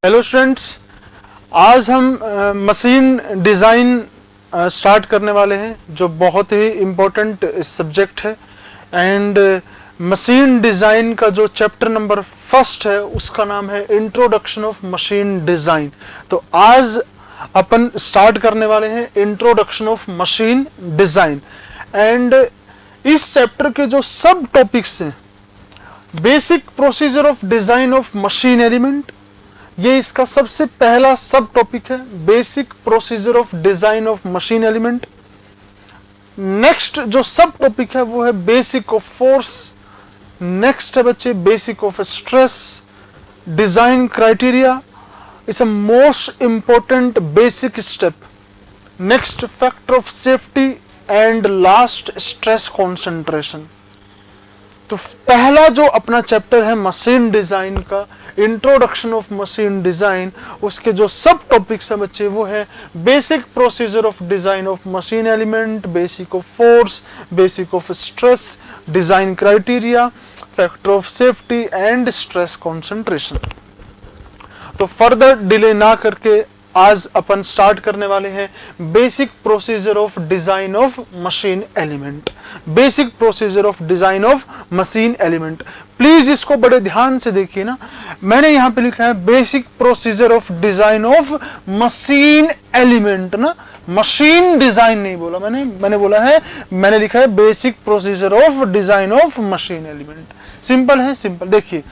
Hello students, आज हम machine design start करने वाले हैं जो बहुत ही इम्पोर्टेंट सब्जेक्ट है। एंड मशीन डिज़ाइन का जो चैप्टर नंबर फर्स्ट है उसका नाम है इंट्रोडक्शन ऑफ मशीन डिज़ाइन। तो आज अपन स्टार्ट करने वाले हैं introduction of machine design. And इस चैप्टर के जो सब टॉपिक्स हैं, basic procedure of design of machine element, ये इसका सबसे पहला सब टॉपिक है, basic procedure of design of machine element. Next जो सब टॉपिक है वो है बेसिक ऑफ फोर्स। नेक्स्ट है बच्चे basic of stress, design criteria is a most important basic step. Next factor of safety and last stress concentration. तो पहला जो अपना चैप्टर है मशीन डिजाइन का, इंट्रोडक्शन ऑफ मशीन डिजाइन, उसके जो सब टॉपिक्स है बच्चे वो है basic procedure of design of machine element, basic of force, basic of stress, design criteria, factor of safety and stress concentration. तो फर्दर डिले ना करके आज अपन स्टार्ट करने वाले हैं basic procedure of design of machine element. Basic procedure of design of machine element, please इसको बड़े ध्यान से देखिए ना। मैंने यहां पे लिखा है basic procedure of design of machine element ना, मशीन डिजाइन नहीं बोला मैंने बोला है, मैंने लिखा है basic procedure of design of machine element. Simple है, सिंपल। देखिए,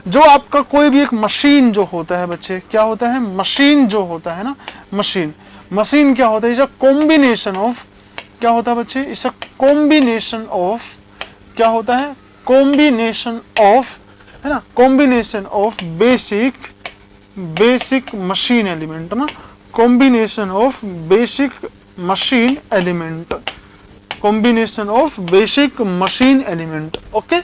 जो आपका कोई भी एक मशीन जो होता है बच्चे, क्या होता है? मशीन जो होता है ना, मशीन क्या होता है? इज अ कॉम्बिनेशन ऑफ, क्या होता है बच्चे? इज अ कॉम्बिनेशन ऑफ, क्या होता है? कॉम्बिनेशन ऑफ, है ना, combination of basic machine element ना, combination of basic machine element, combination of basic machine element. Okay,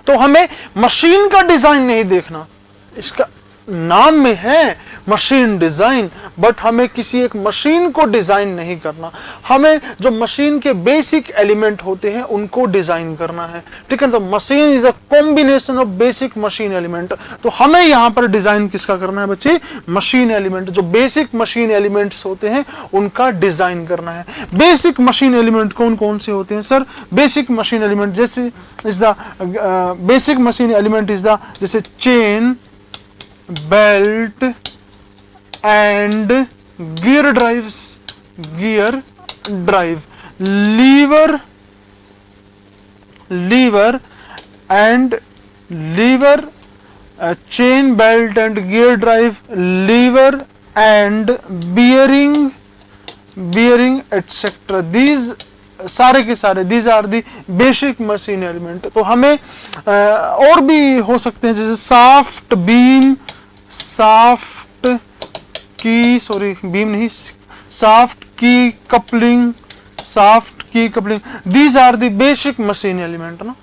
तो हमें मशीन का डिजाइन नहीं देखना, इसका नाम में है मशीन डिजाइन, बट हमें किसी एक मशीन को डिजाइन नहीं करना, हमें जो मशीन के बेसिक एलिमेंट होते हैं उनको डिजाइन करना है। ठीक है, तो machine is a combination of basic machine element. तो हमें यहां पर डिजाइन किसका करना है बच्चे? मशीन एलिमेंट, जो बेसिक मशीन एलिमेंट्स होते हैं उनका डिजाइन करना है। बेसिक मशीन एलिमेंट कौन कौन से होते हैं सर? बेसिक मशीन एलिमेंट जैसे is the basic machine element is the, जैसे chain, belt and gear drives, gear lever and chain, belt and gear drive, lever and bearing etcetera, these सारे के सारे these are the basic machine element. तो हमें और भी हो सकते हैं, जैसे shaft beam, shaft key, sorry beam नहीं, shaft key coupling, these are the basic machine element ना।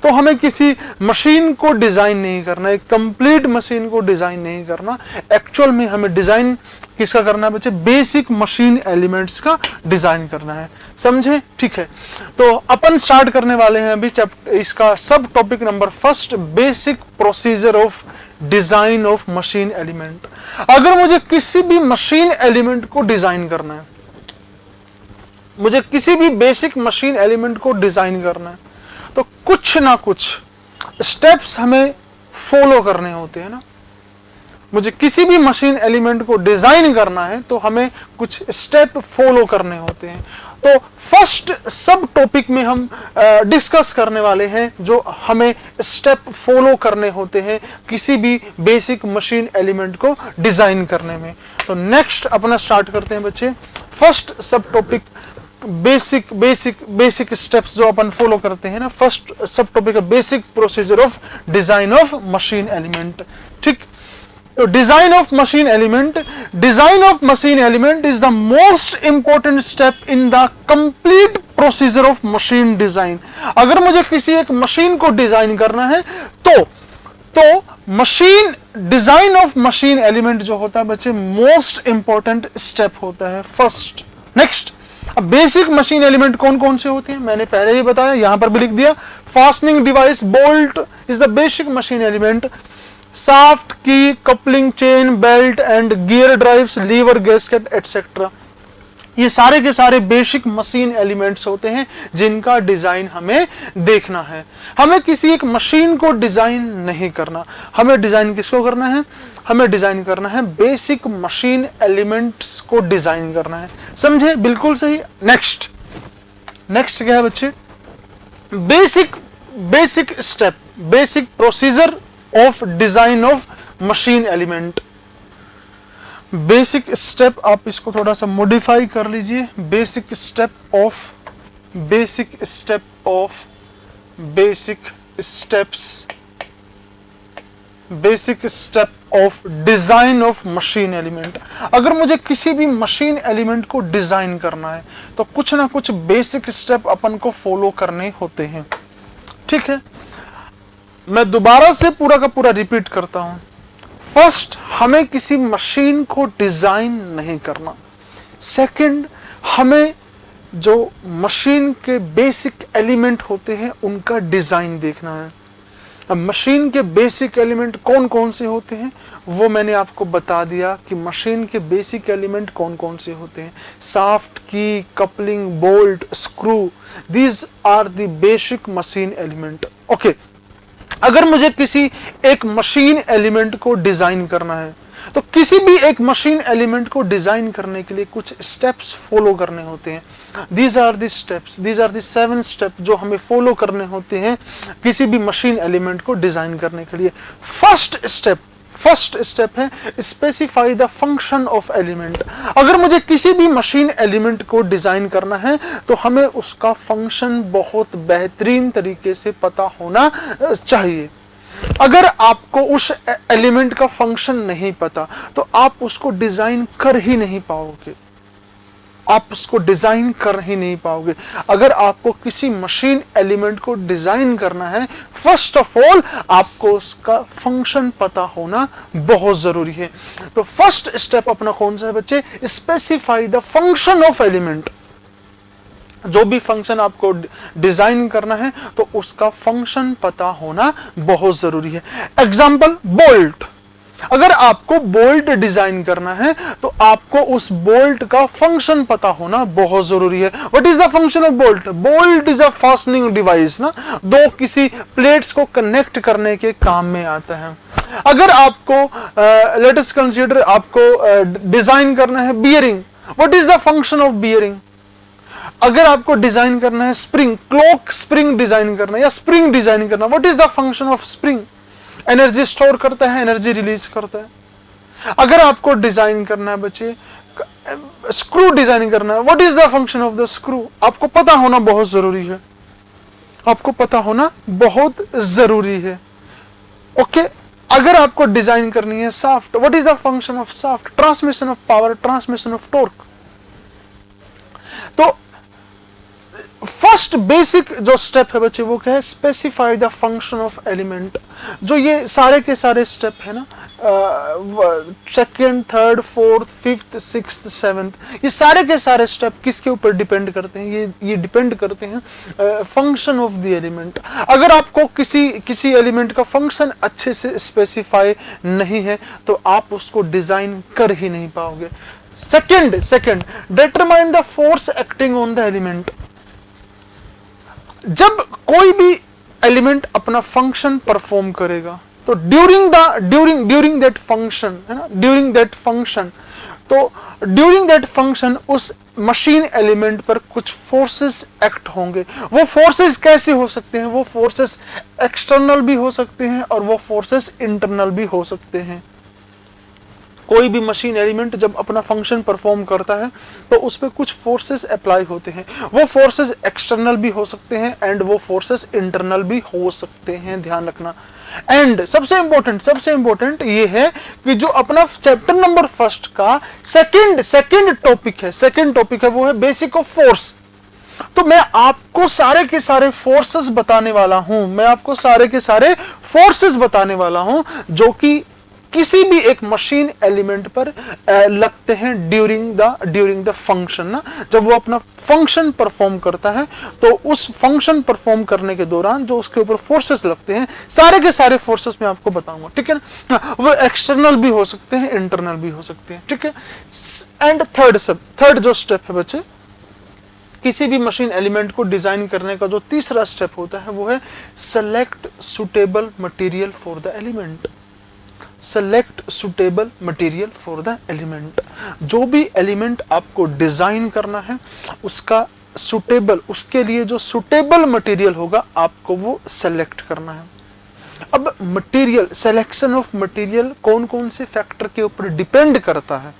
तो हमें किसी मशीन को डिजाइन नहीं करना, एक कंप्लीट मशीन को डिजाइन नहीं करना, एक्चुअल में हमें डिजाइन किसका करना है बच्चे? बेसिक मशीन एलिमेंट्स का डिजाइन करना है। समझे? ठीक है, तो अपन स्टार्ट करने वाले हैं अभी चैप्टर, इसका सब topic number first, basic procedure of design of machine element. अगर मुझे किसी भी मशीन एलिमेंट को डिजाइन करना है, मुझे किसी भी बेसिक मशीन एलिमेंट को डिजाइन करना है, तो कुछ ना कुछ स्टेप्स हमें फॉलो करने होते हैं ना। मुझे किसी भी मशीन एलिमेंट को डिजाइन करना है तो हमें कुछ स्टेप फॉलो करने होते हैं। तो फर्स्ट सब टॉपिक में हम डिस्कस करने वाले हैं जो हमें स्टेप फॉलो करने होते हैं किसी भी बेसिक मशीन एलिमेंट को डिजाइन करने में। तो नेक्स्ट अपना स्टार्ट करते हैं बच्चे, फर्स्ट सब टॉपिक बेसिक स्टेप्स जो अपन फॉलो करते हैं ना। फर्स्ट सब टॉपिक है basic procedure of design of machine element. ठीक, तो design of machine element, design of machine element is the most important step in the complete procedure of machine design. अगर मुझे किसी एक मशीन को डिजाइन करना है तो machine design of machine element जो होता है बच्चे, मोस्ट इंपॉर्टेंट स्टेप होता है फर्स्ट। नेक्स्ट, अब बेसिक मशीन एलिमेंट कौन कौन से होते हैं मैंने पहले ही बताया, यहां पर भी लिख दिया। Fastening device, bolt is the basic machine element. Shaft key, coupling chain, belt and gear drives, lever, gasket etcetera. ये सारे के सारे बेसिक मशीन एलिमेंट्स होते हैं जिनका डिजाइन हमें देखना है। हमें किसी एक मशीन को डिजाइन नहीं करना, हमें डिजाइन किसको करना है? हमें डिजाइन करना है बेसिक मशीन एलिमेंट्स को डिजाइन करना है। समझे? बिल्कुल सही। नेक्स्ट क्या है बच्चे? Basic step, basic procedure of design of machine element. Basic step, आप इसको थोड़ा सा मॉडिफाई कर लीजिए। Basic step of design of machine element. अगर मुझे किसी भी मशीन एलिमेंट को डिजाइन करना है तो कुछ ना कुछ बेसिक स्टेप अपन को फॉलो करने होते हैं। ठीक है, मैं दोबारा से पूरा का पूरा रिपीट करता हूं। फर्स्ट, हमें किसी मशीन को डिजाइन नहीं करना। सेकंड, हमें जो मशीन के बेसिक एलिमेंट होते हैं उनका डिजाइन देखना है। अब मशीन के बेसिक एलिमेंट कौन कौन से होते हैं वो मैंने आपको बता दिया कि मशीन के बेसिक एलिमेंट कौन कौन से होते हैं। Shaft, key, coupling, bolt, screw, these are the basic machine element. Okay, अगर मुझे किसी एक मशीन एलिमेंट को डिजाइन करना है तो किसी भी एक मशीन एलिमेंट को डिजाइन करने के लिए कुछ स्टेप्स फॉलो करने होते हैं। These are the steps, these are the 7 step जो हमें फॉलो करने होते हैं किसी भी मशीन एलिमेंट को डिजाइन करने के लिए। फर्स्ट स्टेप है specify the function of element. अगर मुझे किसी भी मशीन एलिमेंट को डिजाइन करना है तो हमें उसका फंक्शन बहुत बेहतरीन तरीके से पता होना चाहिए। अगर आपको उस एलिमेंट का फंक्शन नहीं पता तो आप उसको डिजाइन कर ही नहीं पाओगे, अगर आपको किसी मशीन एलिमेंट को डिजाइन करना है, फर्स्ट ऑफ ऑल आपको उसका फंक्शन पता होना बहुत जरूरी है। तो फर्स्ट स्टेप अपना कौन सा है बच्चे? Specify the function of element. जो भी फंक्शन आपको डिजाइन करना है तो उसका फंक्शन पता होना बहुत जरूरी है। Example, bolt. अगर आपको बोल्ट डिजाइन करना है तो आपको उस बोल्ट का फंक्शन पता होना बहुत जरूरी है। What is the function of bolt? Bolt is a fastening device ना, दो किसी प्लेट्स को कनेक्ट करने के काम में आता है। अगर आपको लेट अस कंसीडर आपको डिजाइन करना है bearing, what is the function of bearing? अगर आपको डिजाइन करना है स्प्रिंग, क्लॉक स्प्रिंग डिजाइन करना है या स्प्रिंग डिजाइन करना, what is the function of spring? Energy store करता है, एनर्जी रिलीज करता है। अगर आपको डिजाइन करना है बच्चे स्क्रू डिजाइन करना है, what is the function of the screw? आपको पता होना बहुत जरूरी है, ओके। अगर आपको डिजाइन करनी है shaft, what is the function of shaft? Transmission of power, transmission of torque. तो फर्स्ट बेसिक जो स्टेप है बच्चे वो क्या है? Specify the function of element. जो ये सारे के सारे स्टेप है ना, second, third, fourth, fifth, sixth, seventh, ये सारे के सारे स्टेप किसके ऊपर डिपेंड करते हैं? ये डिपेंड करते हैं फंक्शन ऑफ द एलिमेंट। अगर आपको किसी एलिमेंट का फंक्शन अच्छे से स्पेसिफाई नहीं है तो आप उसको डिजाइन कर ही नहीं पाओगे। Second, determine the force acting on the element. जब कोई भी एलिमेंट अपना फंक्शन परफॉर्म करेगा तो ड्यूरिंग दैट फंक्शन है ना, ड्यूरिंग दैट फंक्शन उस मशीन एलिमेंट पर कुछ फोर्सेस एक्ट होंगे। वो फोर्सेस कैसे हो सकते हैं? वो फोर्सेस एक्सटर्नल भी हो सकते हैं और वो फोर्सेस इंटरनल भी हो सकते हैं। कोई भी मशीन एलिमेंट जब अपना फंक्शन परफॉर्म करता है तो उस पर कुछ फोर्सेस अप्लाई होते हैं। वो फोर्सेस एक्सटर्नल भी हो सकते हैं एंड वो फोर्सेस इंटरनल भी हो सकते हैं, ध्यान रखना। एंड सबसे इंपॉर्टेंट ये है कि जो अपना चैप्टर नंबर फर्स्ट का सेकंड टॉपिक है वो है बेसिक ऑफ फोर्स। तो मैं आपको सारे के सारे फोर्सेस बताने वाला हूं, जो कि किसी भी एक मशीन एलिमेंट पर लगते हैं ड्यूरिंग द फंक्शन ना, जब वो अपना फंक्शन परफॉर्म करता है तो उस फंक्शन परफॉर्म करने के दौरान जो उसके ऊपर फोर्सेस लगते हैं, सारे के सारे फोर्सेस मैं आपको बताऊंगा, ठीक है ना। वो एक्सटर्नल भी हो सकते हैं, इंटरनल भी हो सकते हैं, ठीक है। एंड थर्ड जो स्टेप है बच्चे, किसी भी मशीन एलिमेंट को डिजाइन करने का जो तीसरा स्टेप होता है वो है select suitable material for the element. Select suitable material for the element. जो भी एलिमेंट आपको डिजाइन करना है उसका सुटेबल, उसके लिए जो सुटेबल मटेरियल होगा आपको वो सेलेक्ट करना है। अब मटेरियल, सिलेक्शन ऑफ मटेरियल कौन कौन से फैक्टर के ऊपर डिपेंड करता है?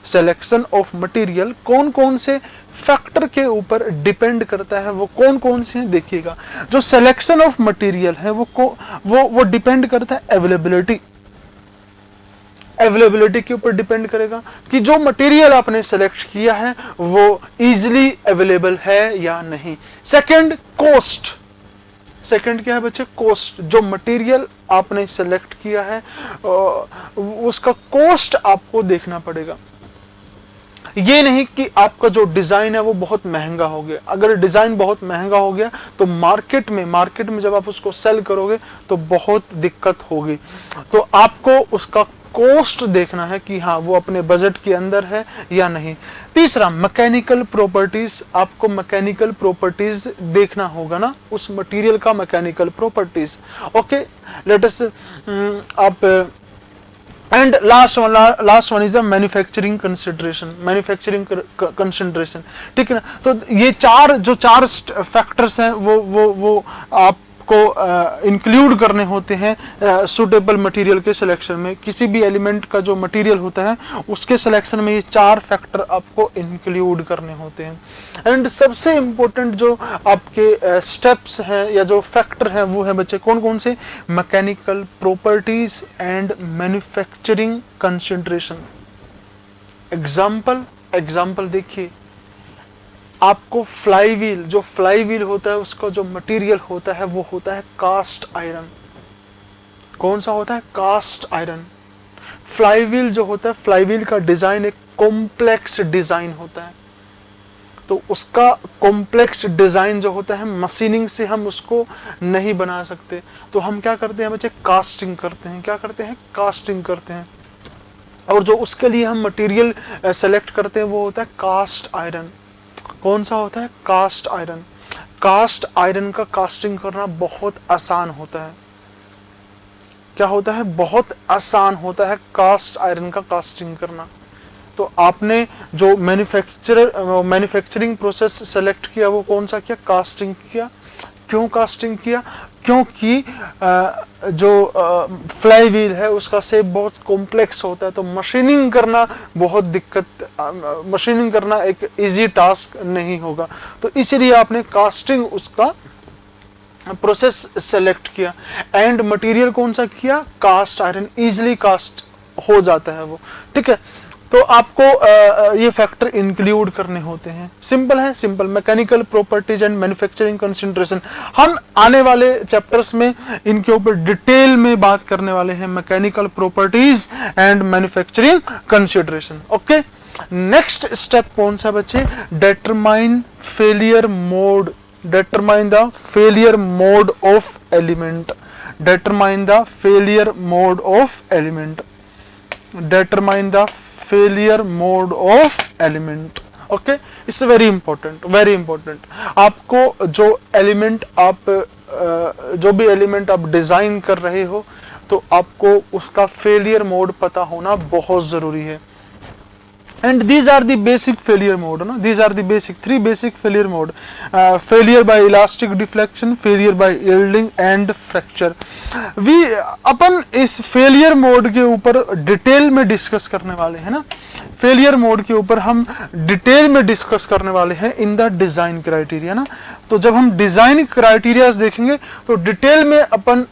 सिलेक्शन ऑफ मटेरियल कौन कौन से फैक्टर के ऊपर डिपेंड करता है, वो कौन कौन से हैं देखिएगा। जो सिलेक्शन ऑफ मटेरियल है वो डिपेंड करता है अवेलेबिलिटी के ऊपर डिपेंड करेगा कि जो मटेरियल आपने सेलेक्ट किया है वो इजीली अवेलेबल है या नहीं। Second, cost. सेकंड क्या है बच्चे? कॉस्ट। जो मटेरियल आपने सेलेक्ट किया है उसका कॉस्ट आपको देखना पड़ेगा। ये नहीं कि आपका जो डिजाइन है वो बहुत महंगा हो गया। अगर डिजाइन बहुत महंगा हो गया तो मार्केट में जब आप उसको सेल करोगे तो बहुत दिक्कत होगी। तो आपको उसका कॉस्ट देखना है कि हाँ वो अपने बजट के अंदर है या नहीं। तीसरा, मैकेनिकल प्रॉपर्टीज। आपको मैकेनिकल प्रॉपर्टीज देखना होगा ना उस मटेरियल का, mechanical properties. Okay, let us आप and last one is a manufacturing consideration, ठीक है ना। तो ये चार फैक्टर्स हैं वो आपको इंक्लूड करने होते हैं सुटेबल मटेरियल के सिलेक्शन में। किसी भी एलिमेंट का जो मटेरियल होता है उसके सिलेक्शन में ये चार फैक्टर आपको इंक्लूड करने होते हैं। एंड सबसे इंपॉर्टेंट जो आपके स्टेप्स हैं या जो फैक्टर हैं वो है बच्चे कौन कौन से? Mechanical properties and manufacturing concentration. Example देखिए, आपको जो फ्लाईव्हील होता है उसका जो मटेरियल होता है वो होता है कास्ट आयरन। कौन सा होता है? Cast iron. फ्लाईव्हील जो होता है, फ्लाईव्हील का डिजाइन एक कॉम्प्लेक्स डिजाइन होता है, तो उसका कॉम्प्लेक्स डिजाइन जो होता है मशीनिंग से हम उसको नहीं बना सकते, तो हम क्या करते हैं बच्चे? कास्टिंग करते हैं। क्या करते हैं? कास्टिंग करते हैं। और जो उसके लिए हम मटेरियल सेलेक्ट करते हैं वो होता है कास्ट आयरन। कौन सा होता है? Cast iron. कास्ट आयरन का कास्टिंग करना बहुत आसान होता है। क्या होता है? बहुत आसान होता है कास्ट आयरन का कास्टिंग करना। तो आपने जो मैन्युफैक्चरिंग प्रोसेस सेलेक्ट किया वो कौन सा किया? कास्टिंग किया। क्यों कास्टिंग किया? क्योंकि जो फ्लाईव्हील है उसका शेप बहुत कॉम्प्लेक्स होता है, तो मशीनिंग करना बहुत मशीनिंग करना एक इजी टास्क नहीं होगा, तो इसीलिए आपने कास्टिंग उसका प्रोसेस सेलेक्ट किया। एंड मटेरियल कौन सा किया? Cast iron. इजीली कास्ट हो जाता है वो, ठीक है। तो आपको ये फैक्टर इंक्लूड करने होते हैं। सिंपल है, simple. Mechanical properties and manufacturing concentration, हम आने वाले चैप्टर्स में इनके ऊपर डिटेल में बात करने वाले हैं। Mechanical properties and manufacturing consideration. Okay, next step कौन सा बच्चे? Determine failure mode. Determine the failure mode of element. Determine the failure mode of element. Determine the failure mode of element. Okay, it's very important. आपको जो भी element आप design कर रहे हो तो आपको उसका फेलियर मोड पता होना बहुत जरूरी है। And these are the basic failure mode, no? These are the three basic failure mode: failure by elastic deflection, failure by yielding and fracture. अपन इस failure mode के ऊपर डिटेल में डिस्कस करने वाले हैं ना। फेलियर मोड के ऊपर हम डिटेल में डिस्कस करने वाले हैं इन द डिजाइन क्राइटेरिया ना। तो जब हम डिजाइन क्राइटेरियाज देखेंगे तो डिटेल में अपन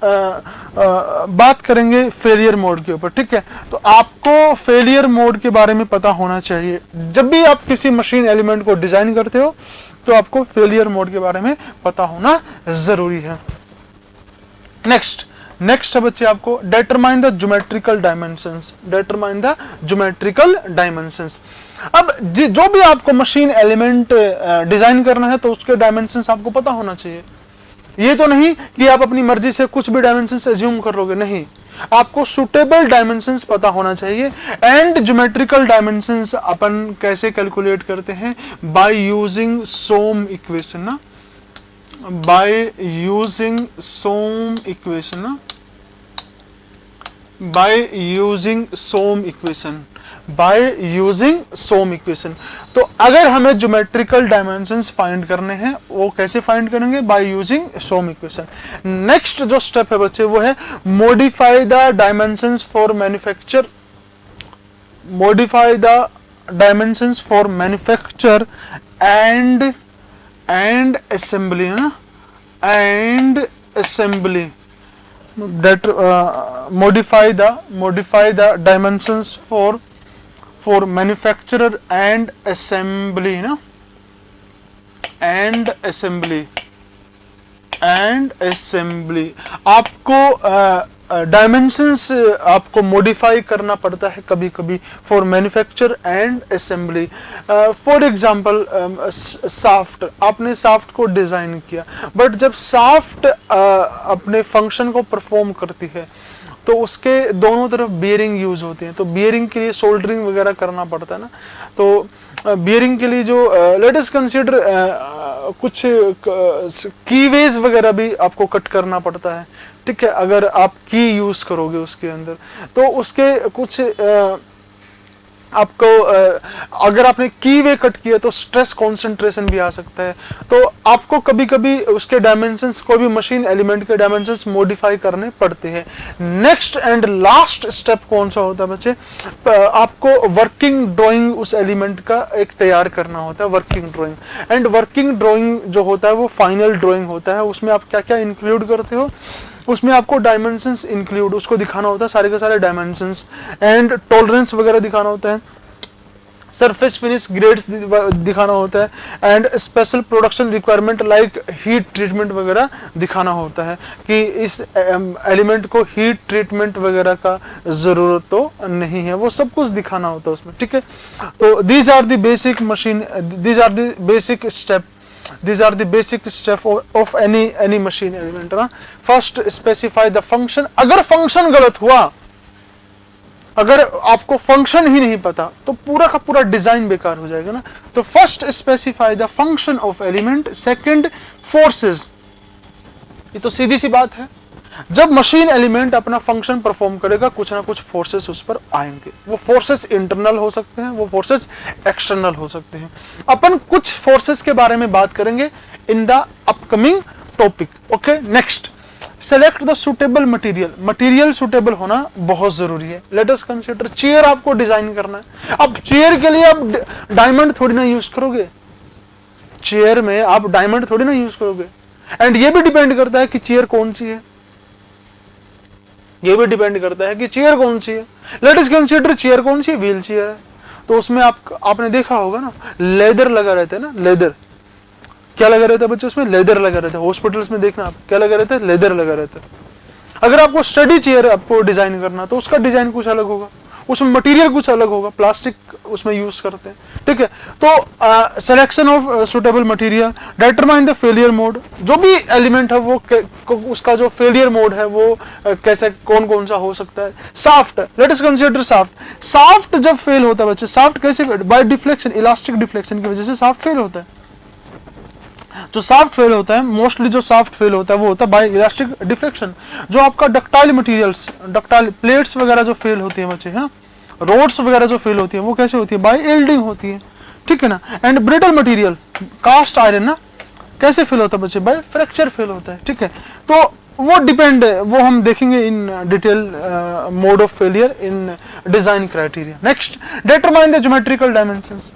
बात करेंगे फेलियर मोड के ऊपर, ठीक है। तो आपको फेलियर मोड के बारे में पता होना चाहिए। जब भी आप किसी मशीन एलिमेंट को डिजाइन करते हो तो आपको फेलियर मोड के बारे में पता होना जरूरी है। नेक्स्ट नेक्स्ट है बच्चे आपको determine the geometrical dimensions, determine the geometrical dimensions. अब जो भी आपको मशीन एलिमेंट डिजाइन करना है तो उसके डायमेंशंस आपको पता होना चाहिए। ये तो नहीं कि आप अपनी मर्जी से कुछ भी डायमेंशंस एज्यूम कर लोगे, नहीं, आपको सुटेबल डायमेंशंस पता होना चाहिए। एंड ज्योमेट्रिकल डायमेंशंस अपन कैसे कैलकुलेट करते हैं, बाय यूजिंग सोम इक्वेशन ना, बाय यूजिंग सोम इक्वेशन ना, by using some equation, by using some equation. तो अगर हमें ज्योमेट्रिकल डायमेंशंस फाइंड करने हैं वो कैसे फाइंड करेंगे, by using some equation. Next जो स्टेप है बच्चे वो है modify the dimensions for manufacture, modify the dimensions for manufacture and assembly है ना, and assembly, that modify the dimensions for manufacturer and assembly ना, and assembly आपको डायमेंशंस आपको मॉडिफाई करना पड़ता है कभी कभी for manufacture and assembly. For example shaft, आपने साफ्ट को डिजाइन किया, बट जब साफ्ट अपने फंक्शन को परफॉर्म करती है तो उसके दोनों तरफ बियरिंग यूज होते हैं, तो बियरिंग के लिए सोल्डरिंग वगैरह करना पड़ता है ना। तो बियरिंग के लिए जो लेट अस कंसीडर कुछ कीवेज वगैरह भी आपको कट करना पड़ता है, ठीक है। अगर आप की यूज करोगे उसके अंदर तो उसके कुछ आपको अगर आपने की वे कट किया तो स्ट्रेस कंसंट्रेशन भी आ सकता है। तो आपको कभी कभी उसके डायमेंशंस, कोई भी मशीन एलिमेंट के डायमेंशंस मॉडिफाई करने पड़ते हैं। नेक्स्ट एंड लास्ट स्टेप कौन सा होता है बच्चे, आपको वर्किंग ड्राइंग उस एलिमेंट का एक तैयार करना होता है, working drawing. And working drawing जो होता है वो फाइनल ड्राइंग होता है, उसमें आप क्या क्या इंक्लूड करते हो, उसमें आपको डायमेंशंस इंक्लूड, उसको दिखाना होता है सारे के सारे डायमेंशंस, एंड टॉलरेंस वगैरह दिखाना होता है, सरफेस फिनिश ग्रेड्स दिखाना होता है, and special production requirement like heat treatment वगैरह दिखाना होता है कि इस एलिमेंट को हीट ट्रीटमेंट वगैरह का जरूरत तो नहीं है, वो सब कुछ दिखाना होता है उसमें, ठीक है। तो these are the basic machine, these are the basic step, these are the basic step of any machine element ना। फर्स्ट स्पेसिफाई द फंक्शन, अगर फंक्शन गलत हुआ, अगर आपको फंक्शन ही नहीं पता तो पूरा का पूरा डिजाइन बेकार हो जाएगा ना। तो first specify the function of element, second forces, ये तो सीधी सी बात है, जब मशीन एलिमेंट अपना फंक्शन परफॉर्म करेगा कुछ ना कुछ फोर्सेस उस पर आएंगे, वो फोर्सेस इंटरनल हो सकते हैं, वो फोर्सेस एक्सटर्नल हो सकते हैं। अपन कुछ फोर्सेस के बारे में बात करेंगे in the upcoming topic, okay. Next, select the suitable material, material suitable होना बहुत जरूरी है। लेट अस कंसीडर चेयर आपको डिजाइन करना है, अब चेयर के लिए आप डायमंड थोड़ी ना यूज करोगे, चेयर में आप डायमंड थोड़ी ना यूज करोगे। एंड ये भी डिपेंड करता है कि चेयर कौन सी है, ये भी डिपेंड करता है कि चेयर कौन सी है। लेट अस कंसीडर चेयर कौन सी है, व्हील चेयर है, तो उसमें आपने देखा होगा ना लेदर लगा रहता है ना, लेदर क्या लगा रहता है बच्चे, उसमें लेदर लगा रहता है। हॉस्पिटल्स में देखना आप क्या लगा रहता है, लेदर लगा रहता है। अगर आपको स्टडी चेयर आपको डिजाइन करना तो उसका डिजाइन कुछ अलग होगा, उसमें मटेरियल कुछ अलग होगा, प्लास्टिक उसमें यूज करते हैं, ठीक है। तो selection of suitable material, determine the failure mode, जो भी एलिमेंट है वो उसका जो फेलियर मोड है वो कैसे कौन कौन सा हो सकता है। Shaft, let us consider shaft, shaft जब फेल होता है बच्चे, साफ्ट कैसे, बाय डिफ्लेक्शन, इलास्टिक डिफ्लेक्शन की वजह से साफ्ट फेल होता है। जो साफ्ट फेल होता है, मोस्टली जो साफ्ट फेल होता है वो होता है बाय इलास्टिक डिफ्लेक्शन। जो आपका डक्टाइल मटेरियल्स, डक्टाइल प्लेट्स वगैरह जो फेल होती है बच्चे, हाँ, रोड्स वगैरह जो फेल होती है वो कैसे होती है, बाय एल्डिंग होती है, ठीक है ना। And brittle material, cast iron ना, कैसे फेल होता है बच्चे, बाय फ्रैक्चर फेल होता है, ठीक है। तो वो डिपेंड है, वो हम देखेंगे in detail mode of failure in design criteria. Next, determine the geometrical dimensions,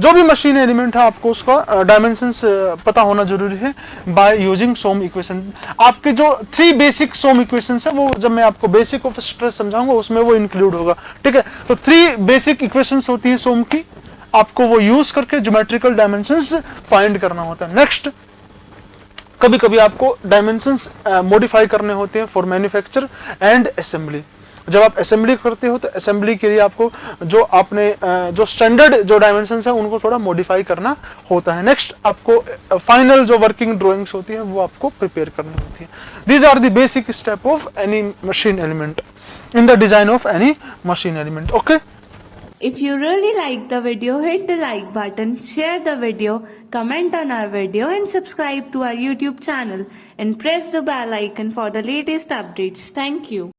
जो भी मशीन एलिमेंट है आपको उसका डायमेंशंस पता होना जरूरी है बाय यूजिंग सोम इक्वेशन। आपके जो 3 बेसिक सोम इक्वेशंस है वो जब मैं आपको बेसिक ऑफ स्ट्रेस समझाऊंगा उसमें वो इंक्लूड होगा, ठीक है। तो 3 बेसिक इक्वेशंस होती है सोम की, आपको वो यूज करके ज्योमेट्रिकल डायमेंशंस फाइंड करना होता है। नेक्स्ट, कभी कभी आपको डायमेंशंस मॉडिफाई करने होते हैं फॉर मैन्युफैक्चर एंड असेंबली। जब आप असेंबली करते हो तो असेंबली के लिए आपको जो आपने जो स्टैंडर्ड जो डायमेंशंस है उनको थोड़ा मॉडिफाई करना होता है। नेक्स्ट आपको फाइनल जो वर्किंग ड्राइंग्स होती है वो आपको प्रिपेयर करनी होती है। These are the basic step of any machine element in the design of any machine element. Okay, If you really like the video, hit the like button, share the video, comment on our video and subscribe to our YouTube channel and press the bell icon for the latest updates. Thank you.